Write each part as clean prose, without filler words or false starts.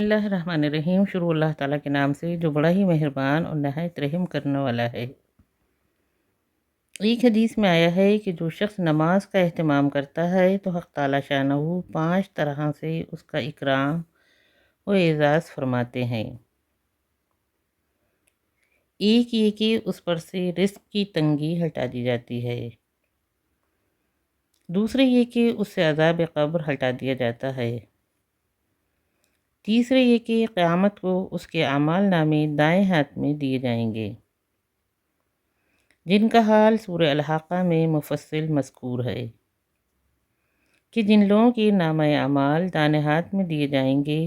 اللہ الرحمن الرحیم۔ شروع اللہ تعالیٰ کے نام سے جو بڑا ہی مہربان اور نہایت رحم کرنے والا ہے۔ ایک حدیث میں آیا ہے کہ جو شخص نماز کا اہتمام کرتا ہے تو حق تعالیٰ شانہ 5 طرح سے اس کا اکرام و اعزاز فرماتے ہیں۔ ایک یہ کہ اس پر سے رزق کی تنگی ہٹا دی جاتی ہے، دوسرے یہ کہ اس سے عذاب قبر ہٹا دیا جاتا ہے، تیسرے یہ کہ قیامت کو اس کے اعمال نامے دائیں ہاتھ میں دیے جائیں گے، جن کا حال سورہ الحاقہ میں مفصل مذکور ہے کہ جن لوگوں کے نامہ اعمال دائیں ہاتھ میں دیے جائیں گے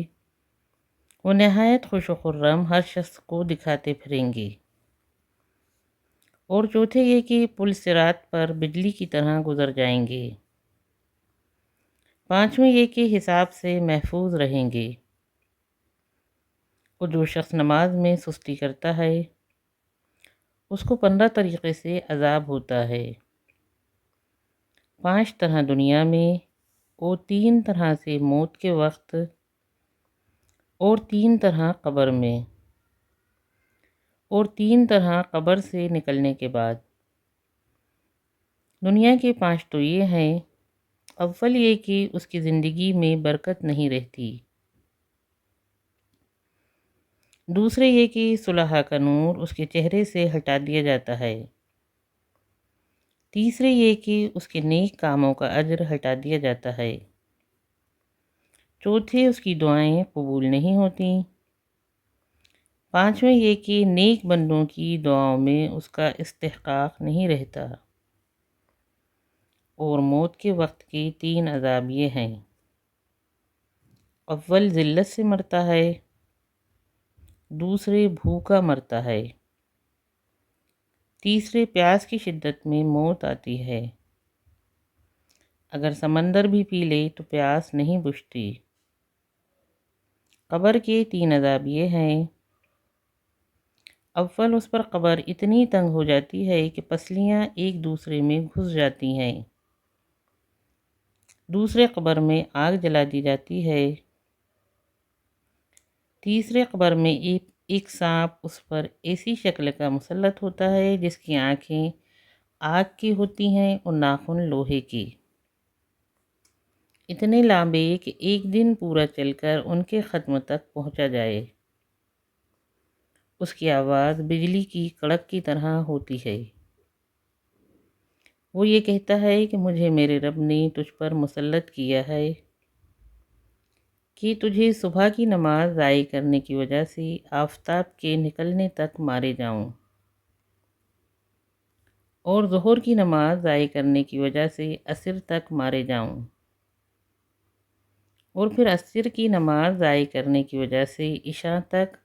وہ نہایت خوش و خرم ہر شخص کو دکھاتے پھریں گے، اور چوتھے یہ کہ پل صراط پر بجلی کی طرح گزر جائیں گے، پانچویں یہ کہ حساب سے محفوظ رہیں گے، اور جو شخص نماز میں سستی کرتا ہے اس کو 15 طریقے سے عذاب ہوتا ہے، 5 طرح دنیا میں اور 3 طرح سے موت کے وقت اور 3 طرح قبر میں اور 3 طرح قبر سے نکلنے کے بعد۔ دنیا کے 5 تو یہ ہیں، اول یہ کہ اس کی زندگی میں برکت نہیں رہتی، دوسرے یہ کہ صلح کا نور اس کے چہرے سے ہٹا دیا جاتا ہے، تیسرے یہ کہ اس کے نیک کاموں کا اجر ہٹا دیا جاتا ہے، چوتھے اس کی دعائیں قبول نہیں ہوتی، پانچویں یہ کہ نیک بندوں کی دعاؤں میں اس کا استحقاق نہیں رہتا، اور موت کے وقت کے 3 عذاب یہ ہیں، اول ذلت سے مرتا ہے، دوسرے بھوکا مرتا ہے، تیسرے پیاس کی شدت میں موت آتی ہے، اگر سمندر بھی پی لے تو پیاس نہیں بجھتی۔ قبر کے 3 عذاب یہ ہیں، اول اس پر قبر اتنی تنگ ہو جاتی ہے کہ پسلیاں ایک دوسرے میں گھس جاتی ہیں، دوسرے قبر میں آگ جلا دی جاتی ہے، تیسرے قبر میں ایک سانپ اس پر ایسی شکل کا مسلط ہوتا ہے جس کی آنکھیں آگ کی ہوتی ہیں اور ناخن لوہے کی، اتنے لمبے کہ ایک دن پورا چل کر ان کے ختم تک پہنچا جائے، اس کی آواز بجلی کی کڑک کی طرح ہوتی ہے، وہ یہ کہتا ہے کہ مجھے میرے رب نے تجھ پر مسلط کیا ہے کہ تجھے صبح کی نماز ضائع کرنے کی وجہ سے آفتاب کے نکلنے تک مارے جاؤں، اور ظہر کی نماز ضائع کرنے کی وجہ سے عصر تک مارے جاؤں، اور پھر عصر کی نماز ضائع کرنے کی وجہ سے عشاء تک،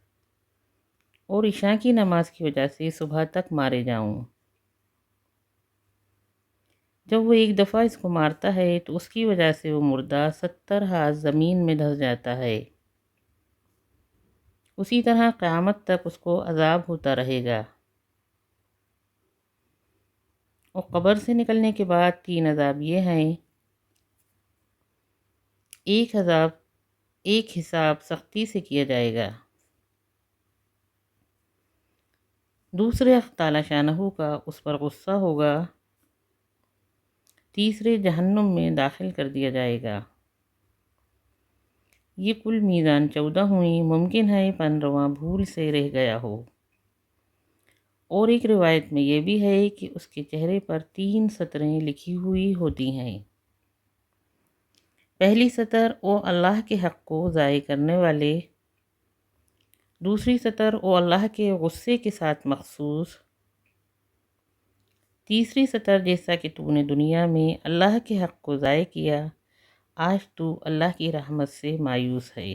اور عشاء کی نماز کی وجہ سے صبح تک مارے جاؤں۔ جب وہ ایک دفعہ اس کو مارتا ہے تو اس کی وجہ سے وہ مردہ 70 ہاتھ زمین میں دھس جاتا ہے، اسی طرح قیامت تک اس کو عذاب ہوتا رہے گا، اور قبر سے نکلنے کے بعد 3 عذاب یہ ہیں، ایک حساب سختی سے کیا جائے گا، دوسرے حق تعالی شانہ کا اس پر غصہ ہوگا، تیسرے جہنم میں داخل کر دیا جائے گا۔ یہ کل میزان 14 ہوئی، ممکن ہے 15واں بھول سے رہ گیا ہو، اور ایک روایت میں یہ بھی ہے کہ اس کے چہرے پر 3 سطریں لکھی ہوئی ہوتی ہیں، پہلی سطر او اللہ کے حق کو ضائع کرنے والے، دوسری سطر او اللہ کے غصے کے ساتھ مخصوص، تیسری سطر جیسا کہ تو نے دنیا میں اللہ کے حق کو ضائع کیا، آج تو اللہ کی رحمت سے مایوس ہے۔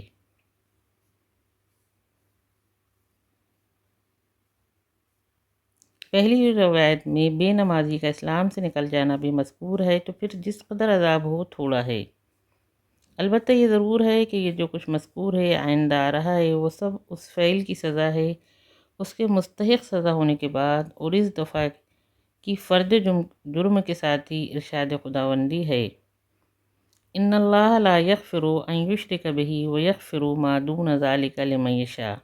پہلی روایت میں بے نمازی کا اسلام سے نکل جانا بھی مذکور ہے، تو پھر جس قدر عذاب ہو تھوڑا ہے، البتہ یہ ضرور ہے کہ یہ جو کچھ مذکور ہے آئندہ آ رہا ہے وہ سب اس فعل کی سزا ہے، اس کے مستحق سزا ہونے کے بعد، اور اس دفعہ کی فرد جرم کے ساتھ ہی ارشاد خداوندی ہے، ان اللہ لا یغفر ان یشرک بہ ویغفر ما دون ذلک لمن یشاء،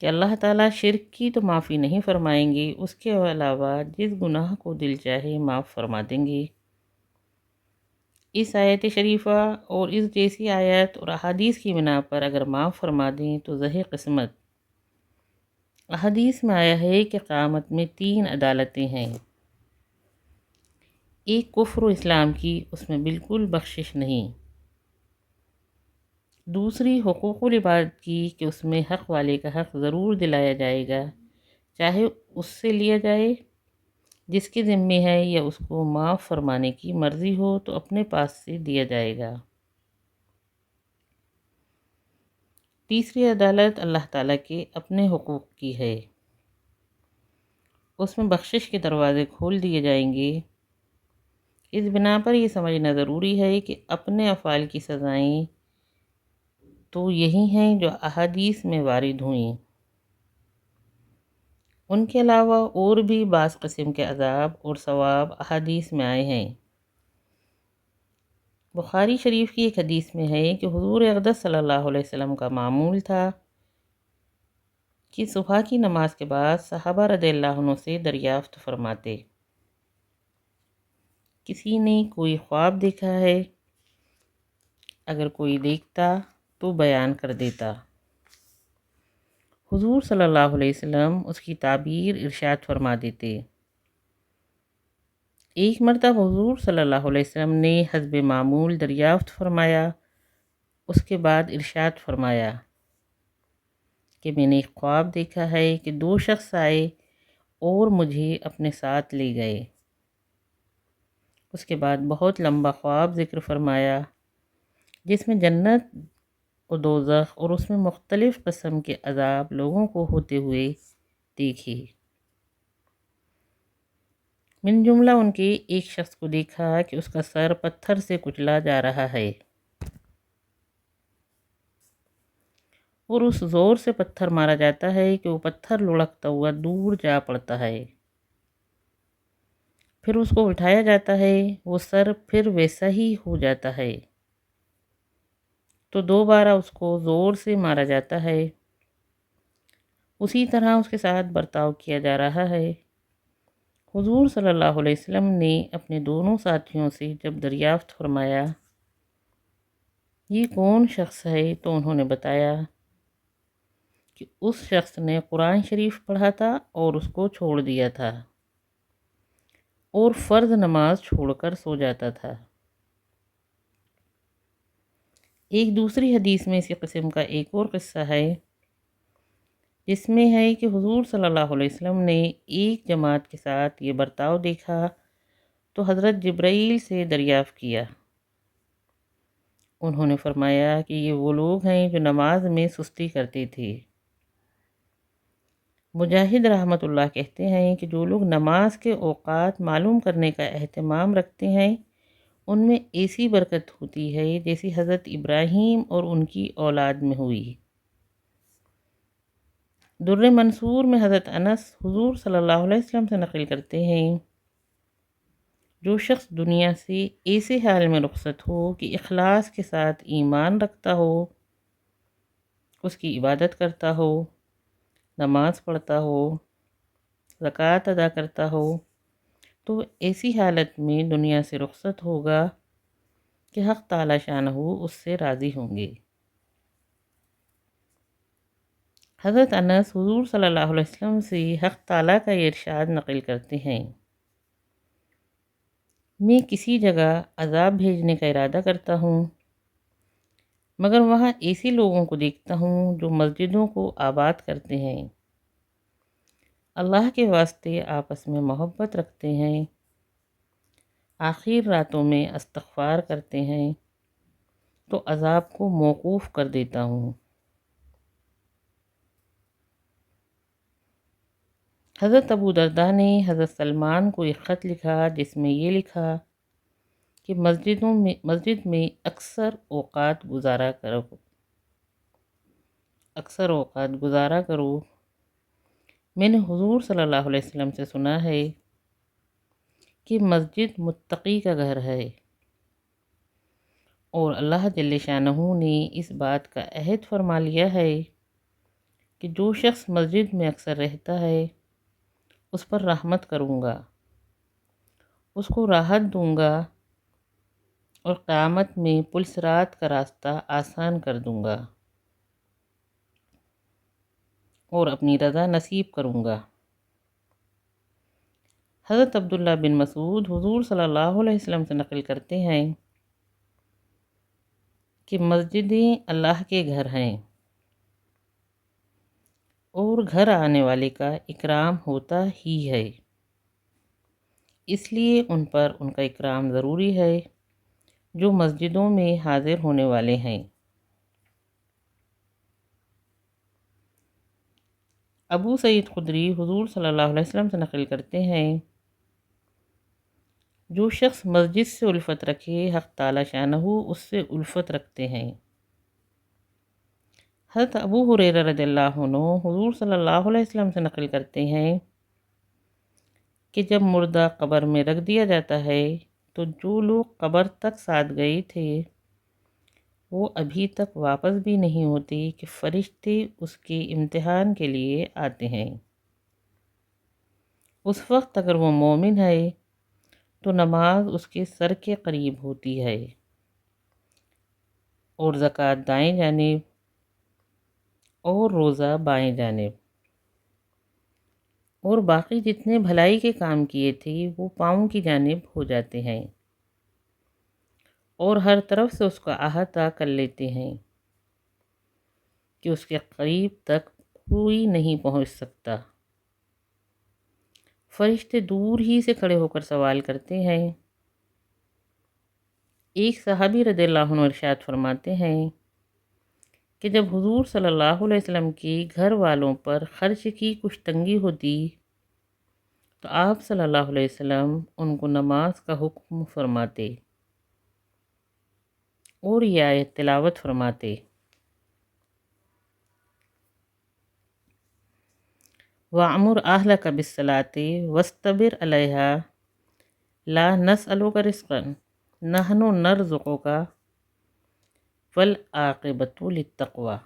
کہ اللہ تعالیٰ شرک کی تو معافی نہیں فرمائیں گے، اس کے علاوہ جس گناہ کو دل چاہے معاف فرما دیں گے۔ اس آیت شریفہ اور اس جیسی آیت اور احادیث کی بنا پر اگر معاف فرما دیں تو زہ قسمت۔ احادیث میں آیا ہے کہ قیامت میں 3 عدالتیں ہیں، ایک کفر و اسلام کی، اس میں بالکل بخشش نہیں، دوسری حقوق العباد کی کہ اس میں حق والے کا حق ضرور دلایا جائے گا، چاہے اس سے لیا جائے جس کے ذمے ہے یا اس کو معاف فرمانے کی مرضی ہو تو اپنے پاس سے دیا جائے گا۔ تیسری عدالت اللہ تعالیٰ کے اپنے حقوق کی ہے، اس میں بخشش کے دروازے کھول دیے جائیں گے۔ اس بنا پر یہ سمجھنا ضروری ہے کہ اپنے افعال کی سزائیں تو یہی ہیں جو احادیث میں وارد ہوئیں، ان کے علاوہ اور بھی بعض قسم کے عذاب اور ثواب احادیث میں آئے ہیں۔ بخاری شریف کی ایک حدیث میں ہے کہ حضور اقدس صلی اللہ علیہ وسلم کا معمول تھا کہ صبح کی نماز کے بعد صحابہ رضی اللہ عنہ سے دریافت فرماتے، کسی نے کوئی خواب دیکھا ہے؟ اگر کوئی دیکھتا تو بیان کر دیتا۔ حضور صلی اللہ علیہ وسلم اس کی تعبیر ارشاد فرما دیتے۔ ایک مرتبہ حضور صلی اللہ علیہ وسلم نے حسب معمول دریافت فرمایا، اس کے بعد ارشاد فرمایا کہ میں نے ایک خواب دیکھا ہے کہ 2 شخص آئے اور مجھے اپنے ساتھ لے گئے۔ اس کے بعد بہت لمبا خواب ذکر فرمایا جس میں جنت و دوزخ اور اس میں مختلف قسم کے عذاب لوگوں کو ہوتے ہوئے دیکھے۔ من جملہ ان کے ایک شخص کو دیکھا کہ اس کا سر پتھر سے کچلا جا رہا ہے اور اس زور سے پتھر مارا جاتا ہے کہ وہ پتھر لڑکتا ہوا دور جا پڑتا ہے، پھر اس کو اٹھایا جاتا ہے، وہ سر پھر ویسا ہی ہو جاتا ہے، تو دوبارہ اس کو زور سے مارا جاتا ہے، اسی طرح اس کے ساتھ برتاؤ کیا جا رہا ہے۔ حضور صلی اللہ علیہ وسلم نے اپنے دونوں ساتھیوں سے جب دریافت فرمایا یہ کون شخص ہے تو انہوں نے بتایا کہ اس شخص نے قرآن شریف پڑھا تھا اور اس کو چھوڑ دیا تھا اور فرض نماز چھوڑ کر سو جاتا تھا۔ ایک دوسری حدیث میں اسی قسم کا ایک اور قصہ ہے جس میں ہے کہ حضور صلی اللہ علیہ وسلم نے ایک جماعت کے ساتھ یہ برتاؤ دیکھا تو حضرت جبرائیل سے دریافت کیا، انہوں نے فرمایا کہ یہ وہ لوگ ہیں جو نماز میں سستی کرتے تھے۔ مجاہد رحمۃ اللہ کہتے ہیں کہ جو لوگ نماز کے اوقات معلوم کرنے کا اہتمام رکھتے ہیں ان میں ایسی برکت ہوتی ہے جیسی حضرت ابراہیم اور ان کی اولاد میں ہوئی۔ در منصور میں حضرت انس حضور صلی اللہ علیہ وسلم سے نقل کرتے ہیں، جو شخص دنیا سے ایسے حال میں رخصت ہو کہ اخلاص کے ساتھ ایمان رکھتا ہو، اس کی عبادت کرتا ہو، نماز پڑھتا ہو، زکوٰۃ ادا کرتا ہو، تو ایسی حالت میں دنیا سے رخصت ہوگا کہ حق تعالی شانہ اس سے راضی ہوں گے۔ حضرت انس حضور صلی اللہ علیہ وسلم سے حق تعالی کا یہ ارشاد نقل کرتے ہیں، میں کسی جگہ عذاب بھیجنے کا ارادہ کرتا ہوں مگر وہاں ایسے لوگوں کو دیکھتا ہوں جو مسجدوں کو آباد کرتے ہیں، اللہ کے واسطے آپس میں محبت رکھتے ہیں، آخر راتوں میں استغفار کرتے ہیں، تو عذاب کو موقوف کر دیتا ہوں۔ حضرت ابو درداء نے حضرت سلمان کو ایک خط لکھا جس میں یہ لکھا کہ مسجد میں اکثر اوقات گزارا کرو۔ میں نے حضور صلی اللہ علیہ وسلم سے سنا ہے کہ مسجد متقی کا گھر ہے، اور اللہ جل شانہ نے اس بات کا عہد فرما لیا ہے کہ جو شخص مسجد میں اکثر رہتا ہے اس پر رحمت کروں گا، اس کو راحت دوں گا اور قیامت میں پل صراط کا راستہ آسان کر دوں گا اور اپنی رضا نصیب کروں گا۔ حضرت عبداللہ بن مسعود حضور صلی اللہ علیہ وسلم سے نقل کرتے ہیں کہ مسجدیں اللہ کے گھر ہیں اور گھر آنے والے کا اکرام ہوتا ہی ہے، اس لیے ان پر ان کا اکرام ضروری ہے جو مسجدوں میں حاضر ہونے والے ہیں۔ ابو سعید خدری حضور صلی اللہ علیہ وسلم سے نقل کرتے ہیں جو شخص مسجد سے الفت رکھے حق تعالی شانہ اس سے الفت رکھتے ہیں۔ حضرت ابو ہریرہ رضی اللہ عنہ حضور صلی اللہ علیہ وسلم سے نقل کرتے ہیں کہ جب مردہ قبر میں رکھ دیا جاتا ہے تو جو لوگ قبر تک ساتھ گئے تھے وہ ابھی تک واپس بھی نہیں ہوتے کہ فرشتے اس کے امتحان کے لیے آتے ہیں۔ اس وقت اگر وہ مومن ہے تو نماز اس کے سر کے قریب ہوتی ہے اور زکوٰۃ دائیں جانب اور روزہ بائیں جانب، اور باقی جتنے بھلائی کے کام کیے تھے وہ پاؤں کی جانب ہو جاتے ہیں اور ہر طرف سے اس کا احاطہ کر لیتے ہیں کہ اس کے قریب تک کوئی نہیں پہنچ سکتا۔ فرشتے دور ہی سے کھڑے ہو کر سوال کرتے ہیں۔ ایک صحابی رضی اللہ عنہ ارشاد فرماتے ہیں کہ جب حضور صلی اللہ علیہ وسلم کے گھر والوں پر خرچ کی کچھ تنگی ہوتی تو آپ صلی اللہ علیہ وسلم ان کو نماز کا حکم فرماتے اور یہ آیت تلاوت فرماتے: وَأْمُرْ أَهْلَكَ بِالصَّلَاةِ وَاسْتَبِرْ عَلَيْهَا لَا نَسْأَلُكَ رِزْقًا نَحْنُ نَرْزُقُكَ وَالْعَاقِبَةُ لِلتَّقْوَىٰ۔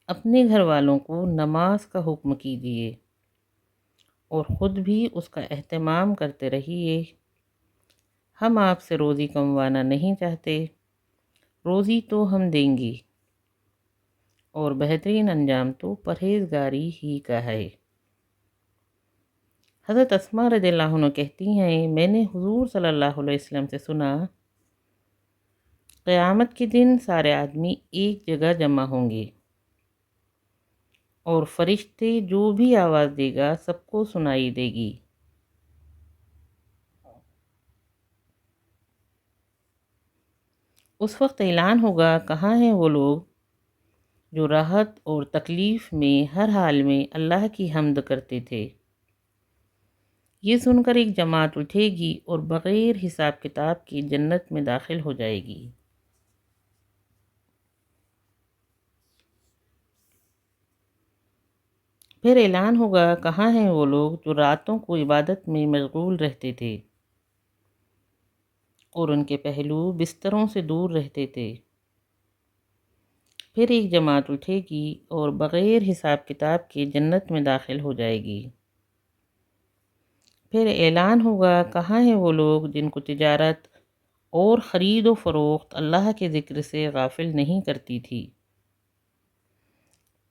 اپنے گھر والوں کو نماز کا حکم کیجیے اور خود بھی اس کا اہتمام کرتے رہیے۔ ہم آپ سے روزی کموانا نہیں چاہتے، روزی تو ہم دیں گی، اور بہترین انجام تو پرہیزگاری ہی کا ہے۔ حضرت اسماء رضی اللہ عنہ کہتی ہیں میں نے حضور صلی اللہ علیہ وسلم سے سنا، قیامت کے دن سارے آدمی ایک جگہ جمع ہوں گے اور فرشتے جو بھی آواز دے گا سب کو سنائی دے گی۔ اس وقت اعلان ہوگا کہاں ہیں وہ لوگ جو راحت اور تکلیف میں ہر حال میں اللہ کی حمد کرتے تھے۔ یہ سن کر ایک جماعت اٹھے گی اور بغیر حساب کتاب کی جنت میں داخل ہو جائے گی۔ پھر اعلان ہوگا کہاں ہیں وہ لوگ جو راتوں کو عبادت میں مشغول رہتے تھے اور ان کے پہلو بستروں سے دور رہتے تھے۔ پھر ایک جماعت اٹھے گی اور بغیر حساب کتاب کے جنت میں داخل ہو جائے گی۔ پھر اعلان ہوگا کہاں ہیں وہ لوگ جن کو تجارت اور خرید و فروخت اللہ کے ذکر سے غافل نہیں کرتی تھی۔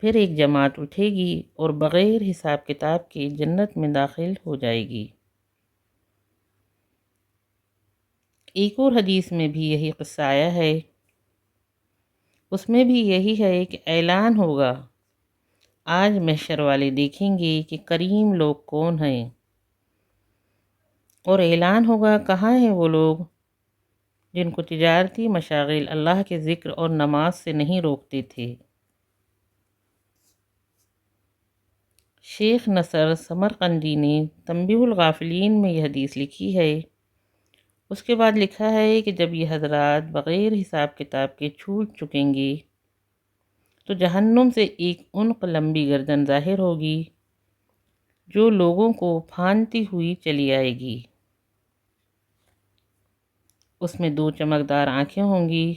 پھر ایک جماعت اٹھے گی اور بغیر حساب کتاب کے جنت میں داخل ہو جائے گی۔ ایک اور حدیث میں بھی یہی قصہ آیا ہے، اس میں بھی یہی ہے کہ اعلان ہوگا آج محشر والے دیکھیں گے کہ کریم لوگ کون ہیں، اور اعلان ہوگا کہاں ہیں وہ لوگ جن کو تجارتی مشاغل اللہ کے ذکر اور نماز سے نہیں روکتے تھے۔ شیخ نصر سمرقندی نے تنبیہ الغافلین میں یہ حدیث لکھی ہے۔ اس کے بعد لکھا ہے کہ جب یہ حضرات بغیر حساب کتاب کے چھوٹ چکیں گے تو جہنم سے ایک عنق لمبی گردن ظاہر ہوگی جو لوگوں کو پھاندتی ہوئی چلی آئے گی۔ اس میں 2 چمکدار آنکھیں ہوں گی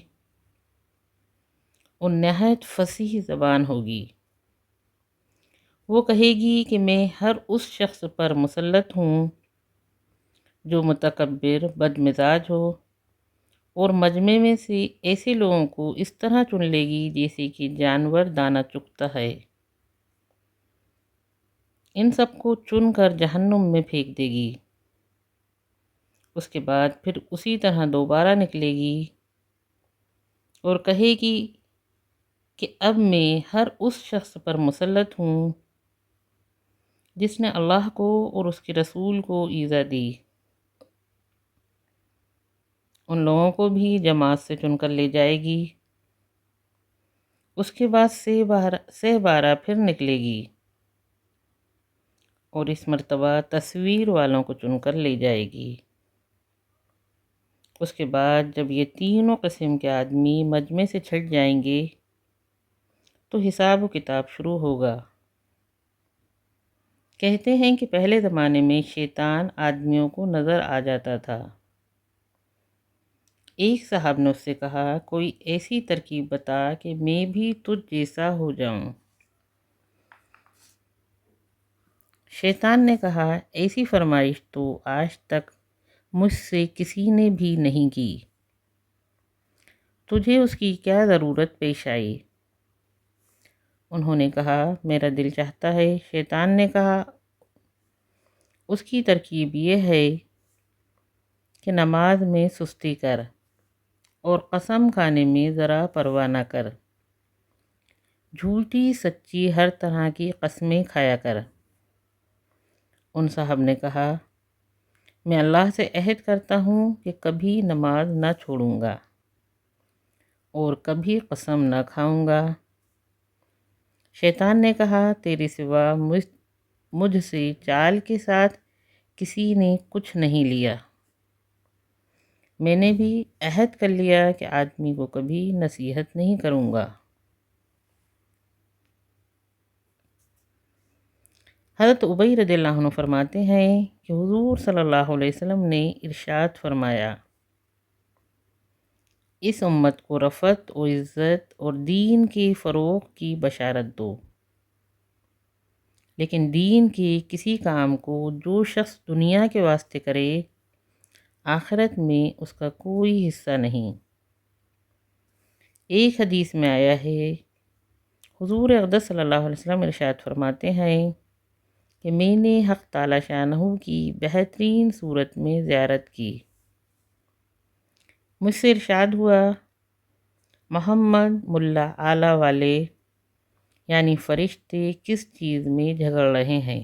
اور نہایت فصیح زبان ہوگی۔ وہ کہے گی کہ میں ہر اس شخص پر مسلط ہوں جو متکبر، بد مزاج ہو، اور مجمع میں سے ایسے لوگوں کو اس طرح چن لے گی جیسے کہ جانور دانہ چگتا ہے۔ ان سب کو چن کر جہنم میں پھینک دے گی۔ اس کے بعد پھر اسی طرح دوبارہ نکلے گی اور کہے گی کہ اب میں ہر اس شخص پر مسلط ہوں جس نے اللہ کو اور اس کے رسول کو ایذا دی۔ ان لوگوں کو بھی جماعت سے چن کر لے جائے گی۔ اس کے بعد سہ بارہ پھر نکلے گی اور اس مرتبہ تصویر والوں کو چن کر لے جائے گی۔ اس کے بعد جب یہ تینوں قسم کے آدمی مجمع سے چھٹ جائیں گے تو حساب و کتاب شروع ہوگا۔ کہتے ہیں کہ پہلے زمانے میں شیطان آدمیوں کو نظر آ جاتا تھا۔ ایک صاحب نے اس سے کہا، کوئی ایسی ترکیب بتا کہ میں بھی تجھ جیسا ہو جاؤں۔ شیطان نے کہا، ایسی فرمائش تو آج تک مجھ سے کسی نے بھی نہیں کی، تجھے اس کی کیا ضرورت پیش آئی؟ انہوں نے کہا، میرا دل چاہتا ہے۔ شیطان نے کہا، اس کی ترکیب یہ ہے کہ نماز میں سستی کر اور قسم کھانے میں ذرا پرواہ نہ کر، جھوٹی سچی ہر طرح کی قسمیں کھایا کر۔ ان صاحب نے کہا، میں اللہ سے عہد کرتا ہوں کہ کبھی نماز نہ چھوڑوں گا اور کبھی قسم نہ کھاؤں گا۔ شیطان نے کہا، تیرے سوا مجھ سے چال کے ساتھ کسی نے کچھ نہیں لیا۔ میں نے بھی عہد کر لیا کہ آدمی کو کبھی نصیحت نہیں کروں گا۔ حضرت ابی رضی اللہ عنہ فرماتے ہیں کہ حضور صلی اللہ علیہ وسلم نے ارشاد فرمایا، اس امت کو رفعت و عزت اور دین کے فروغ کی بشارت دو، لیکن دین کے کسی کام کو جو شخص دنیا کے واسطے کرے، آخرت میں اس کا کوئی حصہ نہیں۔ ایک حدیث میں آیا ہے، حضور اقدس صلی اللہ علیہ وسلم ارشاد فرماتے ہیں کہ میں نے حق تعالی شانہ کی بہترین صورت میں زیارت کی۔ مجھ سے ارشاد ہوا، محمد ملا اعلیٰ والے یعنی فرشتے کس چیز میں جھگڑ رہے ہیں؟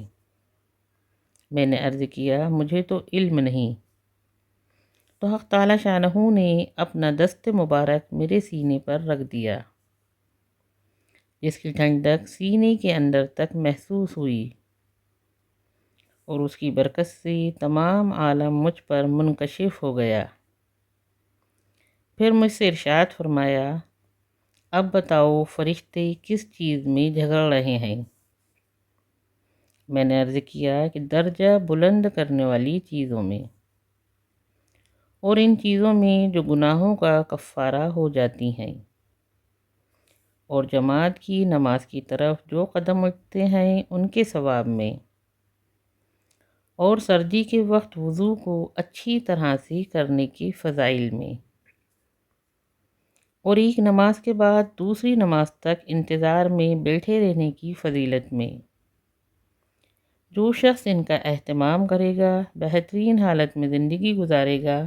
میں نے عرض کیا، مجھے تو علم نہیں۔ تو حق تعالی شانہ نے اپنا دست مبارک میرے سینے پر رکھ دیا، جس کی ٹھنڈک سینے کے اندر تک محسوس ہوئی، اور اس کی برکت سے تمام عالم مجھ پر منکشف ہو گیا۔ پھر مجھ سے ارشاد فرمایا، اب بتاؤ فرشتے کس چیز میں جھگڑ رہے ہیں؟ میں نے عرض کیا کہ درجہ بلند کرنے والی چیزوں میں، اور ان چیزوں میں جو گناہوں کا کفارہ ہو جاتی ہیں، اور جماعت کی نماز کی طرف جو قدم اٹھتے ہیں ان کے ثواب میں، اور سردی کے وقت وضو کو اچھی طرح سے کرنے کے فضائل میں، اور ایک نماز کے بعد دوسری نماز تک انتظار میں بیٹھے رہنے کی فضیلت میں۔ جو شخص ان کا اہتمام کرے گا بہترین حالت میں زندگی گزارے گا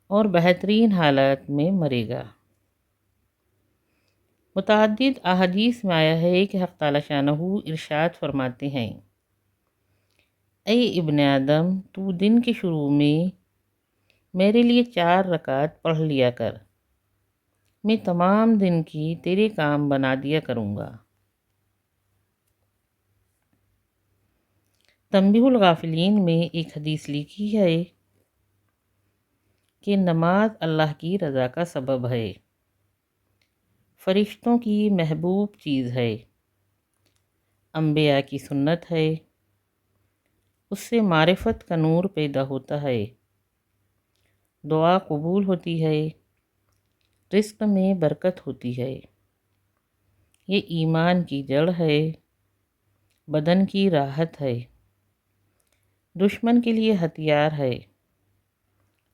اور بہترین حالت میں مرے گا۔ متعدد احادیث میں آیا ہے کہ حق تعالی شانہ ارشاد فرماتے ہیں، اے ابن آدم، تو دن کے شروع میں میرے لیے 4 رکعت پڑھ لیا کر، میں تمام دن کی تیرے کام بنا دیا کروں گا۔ تنبیہ الغافلین میں ایک حدیث لکھی ہے کہ نماز اللہ کی رضا کا سبب ہے، فرشتوں کی محبوب چیز ہے، انبیاء کی سنت ہے، اس سے معرفت کا نور پیدا ہوتا ہے، دعا قبول ہوتی ہے، رزق میں برکت ہوتی ہے۔ یہ ایمان کی جڑ ہے، بدن کی راحت ہے، دشمن کے لیے ہتھیار ہے،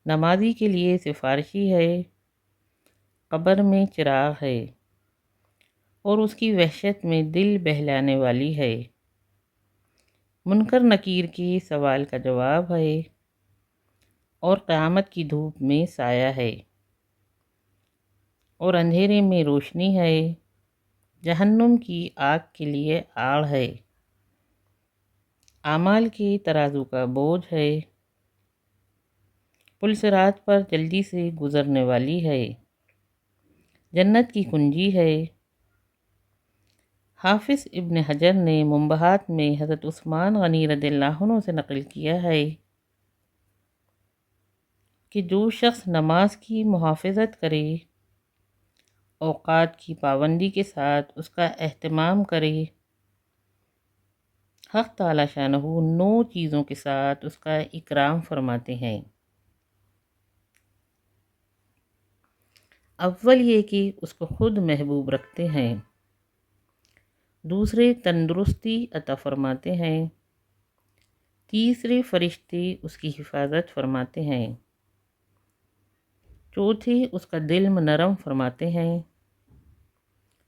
نمازی کے لیے سفارشی ہے، قبر میں چراغ ہے اور اس کی وحشت میں دل بہلانے والی ہے، منکر نکیر کے سوال کا جواب ہے اور قیامت کی دھوپ میں سایہ ہے، اور اندھیرے میں روشنی ہے، جہنم کی آگ کے لیے آڑ ہے، اعمال کے ترازو کا بوجھ ہے، پل صراط پر جلدی سے گزرنے والی ہے، جنت کی کنجی ہے۔ حافظ ابن حجر نے منبہات میں حضرت عثمان غنی رضی اللہ عنہ سے نقل کیا ہے کہ جو شخص نماز کی محافظت کرے، اوقات کی پابندی کے ساتھ اس کا اہتمام کرے، حق تعالی شانہ 9 چیزوں کے ساتھ اس کا اکرام فرماتے ہیں۔ اول یہ کہ اس کو خود محبوب رکھتے ہیں، دوسرے تندرستی عطا فرماتے ہیں، تیسرے فرشتے اس کی حفاظت فرماتے ہیں، چوتھے اس کا دل نرم فرماتے ہیں،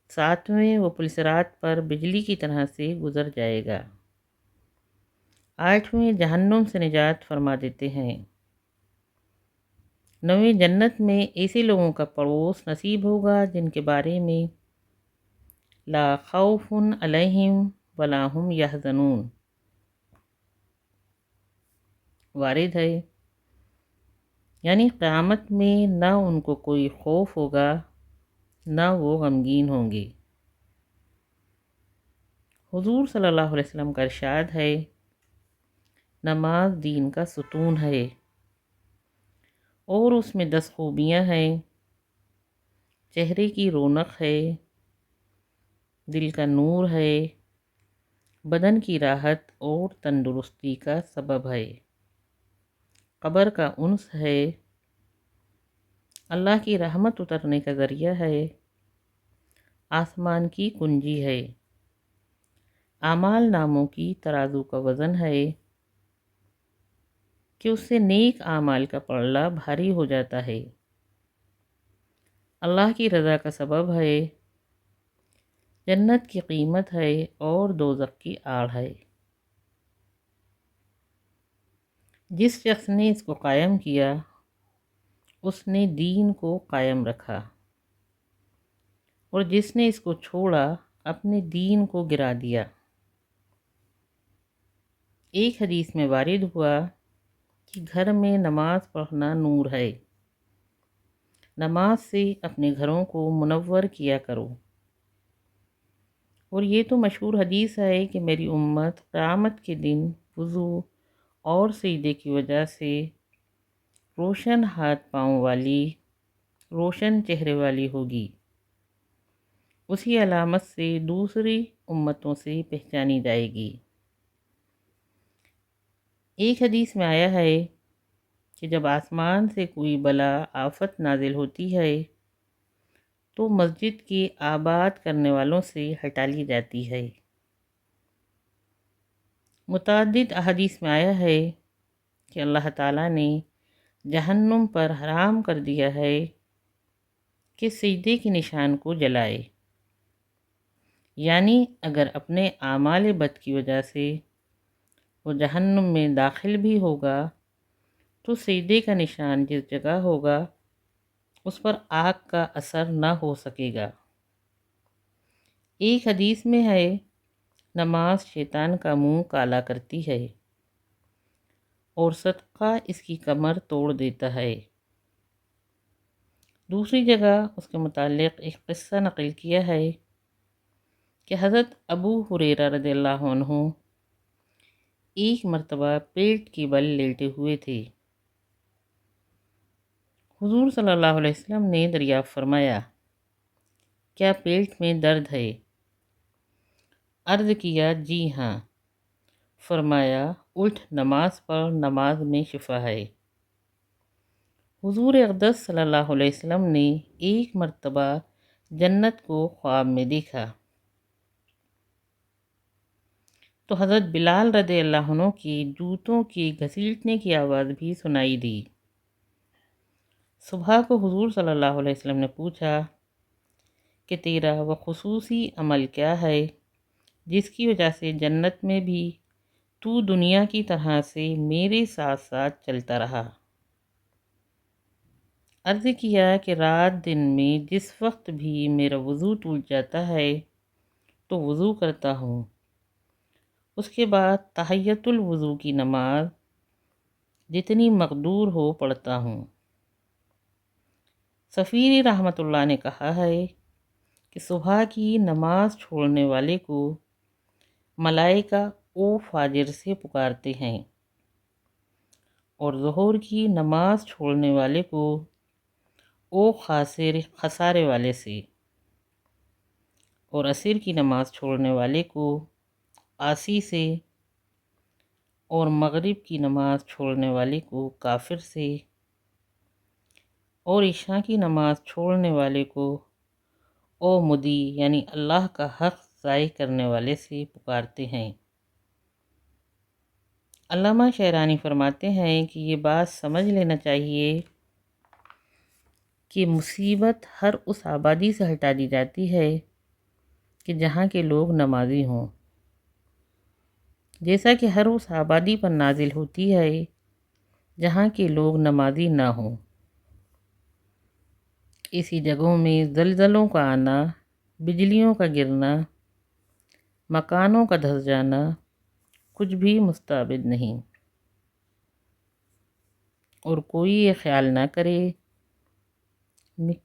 ساتویں وہ پل صراط پر بجلی کی طرح سے گزر جائے گا، آٹھویں جہنم سے نجات فرما دیتے ہیں، نویں جنت میں ایسے لوگوں کا پڑوس نصیب ہوگا جن کے بارے میں لا خوف علیہم ولا هم یحزنون وارد ہے، یعنی قیامت میں نہ ان کو کوئی خوف ہوگا نہ وہ غمگین ہوں گے۔ حضور صلی اللہ علیہ وسلم کا ارشاد ہے، نماز دین کا ستون ہے اور اس میں 10 خوبیاں ہیں، چہرے کی رونق ہے، دل کا نور ہے، بدن کی راحت اور تندرستی کا سبب ہے، قبر کا انس ہے، اللہ کی رحمت اترنے کا ذریعہ ہے، آسمان کی کنجی ہے، اعمال ناموں کی ترازو کا وزن ہے کہ اس سے نیک اعمال کا پلڑا بھاری ہو جاتا ہے، اللہ کی رضا کا سبب ہے، جنت کی قیمت ہے اور دوزخ کی آڑ ہے۔ جس شخص نے اس کو قائم کیا اس نے دین کو قائم رکھا، اور جس نے اس کو چھوڑا اپنے دین کو گرا دیا۔ ایک حدیث میں وارد ہوا کہ گھر میں نماز پڑھنا نور ہے، نماز سے اپنے گھروں کو منور کیا کرو۔ اور یہ تو مشہور حدیث ہے کہ میری امت قیامت کے دن وضو اور سجدے کی وجہ سے روشن ہاتھ پاؤں والی، روشن چہرے والی ہوگی، اسی علامت سے دوسری امتوں سے پہچانی جائے گی۔ ایک حدیث میں آیا ہے کہ جب آسمان سے کوئی بلا آفت نازل ہوتی ہے تو مسجد کی آباد کرنے والوں سے ہٹا لی جاتی ہے۔ متعدد احادیث میں آیا ہے کہ اللہ تعالیٰ نے جہنم پر حرام کر دیا ہے کہ سجدے کے نشان کو جلائے، یعنی اگر اپنے اعمال بد کی وجہ سے وہ جہنم میں داخل بھی ہوگا تو سجدے کا نشان جس جگہ ہوگا اس پر آگ کا اثر نہ ہو سکے گا۔ ایک حدیث میں ہے، نماز شیطان کا منہ کالا کرتی ہے اور صدقہ اس کی کمر توڑ دیتا ہے۔ دوسری جگہ اس کے متعلق ایک قصہ نقل کیا ہے کہ حضرت ابو ہریرہ رضی اللہ عنہ ایک مرتبہ پیٹ کی بل لیٹے ہوئے تھے، حضور صلی اللہ علیہ وسلم نے دریافت فرمایا، کیا پیٹ میں درد ہے؟ عرض کیا، جی ہاں۔ فرمایا، اٹھ نماز پڑھ، نماز میں شفا ہے۔ حضور اقدس صلی اللہ علیہ وسلم نے ایک مرتبہ جنت کو خواب میں دیکھا تو حضرت بلال رضی اللہ عنہ کی جوتوں کی گھسیٹنے کی آواز بھی سنائی دی۔ صبح کو حضور صلی اللہ علیہ وسلم نے پوچھا کہ تیرا وہ خصوصی عمل کیا ہے جس کی وجہ سے جنت میں بھی تو دنیا کی طرح سے میرے ساتھ ساتھ چلتا رہا؟ عرض کیا کہ رات دن میں جس وقت بھی میرا وضو ٹوٹ جاتا ہے تو وضو کرتا ہوں، اس کے بعد تحیۃ الوضو کی نماز جتنی مقدور ہو پڑھتا ہوں۔ سفیر رحمۃ اللہ نے کہا ہے کہ صبح کی نماز چھوڑنے والے کو ملائکہ او فاجر سے پکارتے ہیں، اور ظہر کی نماز چھوڑنے والے کو او خسارے والے سے، اور عصر کی نماز چھوڑنے والے کو عاصی سے، اور مغرب کی نماز چھوڑنے والے کو کافر سے، اور عشاء کی نماز چھوڑنے والے کو او مدی یعنی اللہ کا حق ضائع کرنے والے سے پکارتے ہیں۔ علامہ شعرانی فرماتے ہیں کہ یہ بات سمجھ لینا چاہیے کہ مصیبت ہر اس آبادی سے ہٹا دی جاتی ہے کہ جہاں کے لوگ نمازی ہوں، جیسا کہ ہر اس آبادی پر نازل ہوتی ہے جہاں کے لوگ نمازی نہ ہوں۔ ایسی جگہوں میں زلزلوں کا آنا، بجلیوں کا گرنا، مکانوں کا دھس جانا کچھ بھی مستبعد نہیں، اور کوئی یہ خیال نہ کرے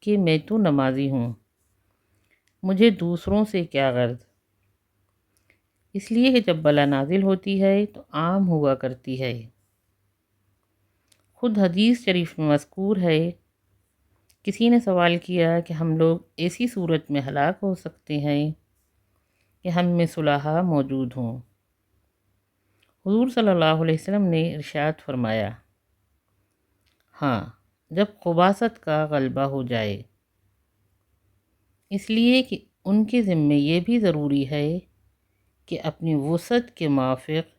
کہ میں تو نمازی ہوں، مجھے دوسروں سے کیا غرض، اس لیے کہ جب بلا نازل ہوتی ہے تو عام ہوا کرتی ہے۔ خود حدیث شریف میں مذکور ہے، کسی نے سوال کیا کہ ہم لوگ ایسی صورت میں ہلاک ہو سکتے ہیں کہ ہم میں صلحاء موجود ہوں؟ حضور صلی اللہ علیہ وسلم نے ارشاد فرمایا، ہاں، جب خباثت کا غلبہ ہو جائے، اس لیے کہ ان کے ذمے یہ بھی ضروری ہے کہ اپنی وسعت کے موافق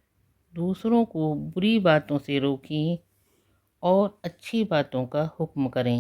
دوسروں کو بری باتوں سے روکیں اور اچھی باتوں کا حکم کریں۔